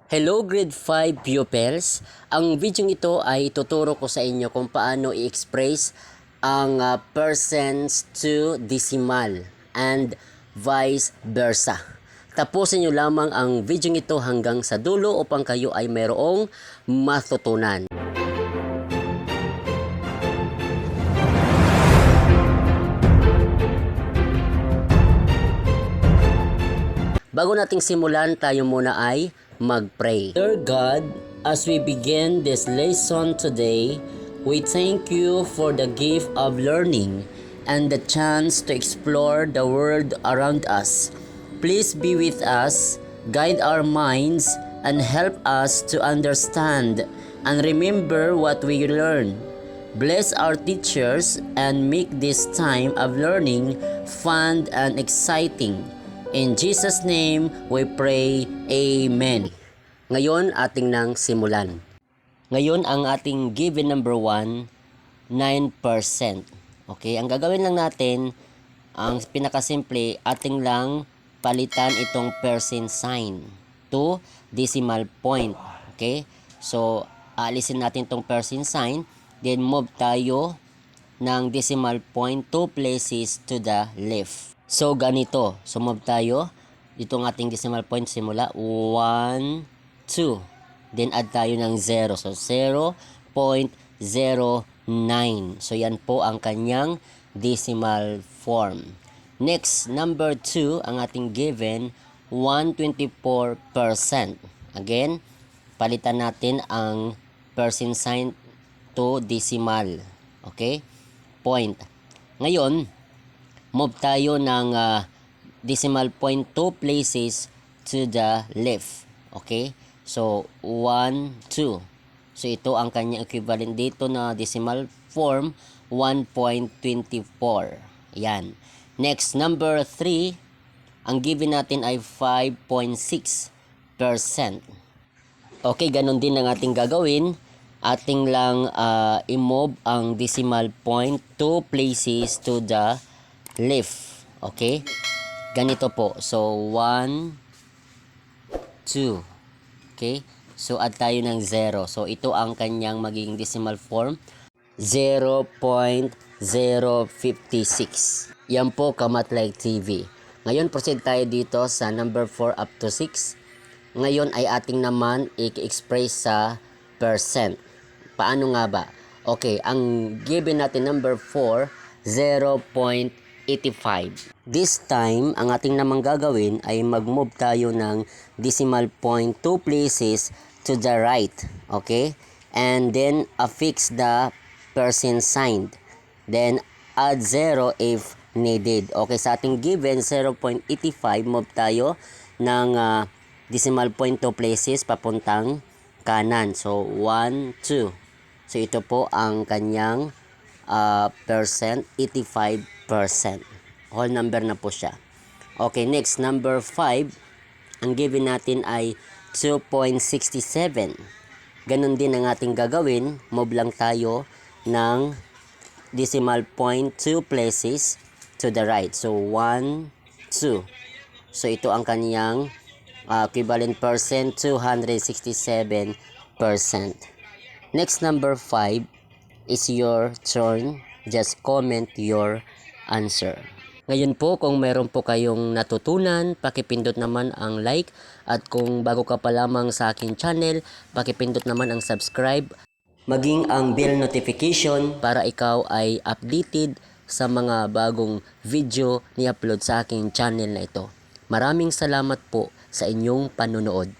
Hello grade 5 pupils. Ang video ito ay tuturo ko sa inyo kung paano i-express ang percents to decimal and vice versa. Tapusin nyo lamang ang video ito hanggang sa dulo upang kayo ay mayroong matutunan. Bago nating simulan, tayo muna ay mag-pray. Dear God, as we begin this lesson today, we thank you for the gift of learning and the chance to explore the world around us. Please be with us, guide our minds, and help us to understand and remember what we learn. Bless our teachers and make this time of learning fun and exciting. In Jesus' name, we pray, Amen. Ngayon, ating nang simulan. Ngayon, ang ating given number 1, 9%. Okay, ang gagawin lang natin, ang pinakasimple, ating lang palitan itong percent sign to decimal point. Okay, so, alisin natin itong percent sign, then move tayo ng decimal point 2 places to the left. So, ganito. So, move tayo. Dito ang ating decimal point simula. 1, 2. Then, add tayo ng 0. So, 0.09. So, yan po ang kanyang decimal form. Next, number 2, ang ating given, 124%. Again, palitan natin ang percent sign to decimal. Okay? Point. Ngayon, move tayo ng decimal point 2 places to the left. Okay? So, 1, 2. So, ito ang kanyang equivalent dito na decimal form, 1.24. Yan. Next, number 3. Ang given natin ay 5.6%. Okay, ganun din ang ating gagawin. Ating lang i-move ang decimal point 2 places to the left. Okay? Ganito po. So, 1, 2. Okay? So, add tayo ng 0. So, ito ang kanyang magiging decimal form. 0.056. Yan po, Kamatlike TV. Ngayon, proceed tayo dito sa number 4 up to 6. Ngayon ay ating naman i-express sa percent. Paano nga ba? Okay, ang given natin number 4, 0.85. This time, ang ating namang gagawin ay mag-move tayo ng decimal point 2 places to the right. Okay? And then, affix the percent sign. Then, add 0 if needed. Okay, sa ating given, 0.85, move tayo ng decimal point 2 places papuntang kanan. So, 1, 2. So, ito po ang kanyang percent, 85%. Whole number na po siya. Okay, next, number 5. Ang given natin ay 2.67. Ganon din ang ating gagawin. Move lang tayo ng decimal point 2 places to the right. So, 1, 2. So, ito ang kanyang equivalent percent, 267%. Next, number 5 is your turn. Just comment your answer. Ngayon po, kung meron po kayong natutunan, pakipindot naman ang like. At kung bago ka pa lamang sa akin channel, pakipindot naman ang subscribe. Maging ang bell notification para ikaw ay updated sa mga bagong video ni-upload sa aking channel na ito. Maraming salamat po sa inyong panonood.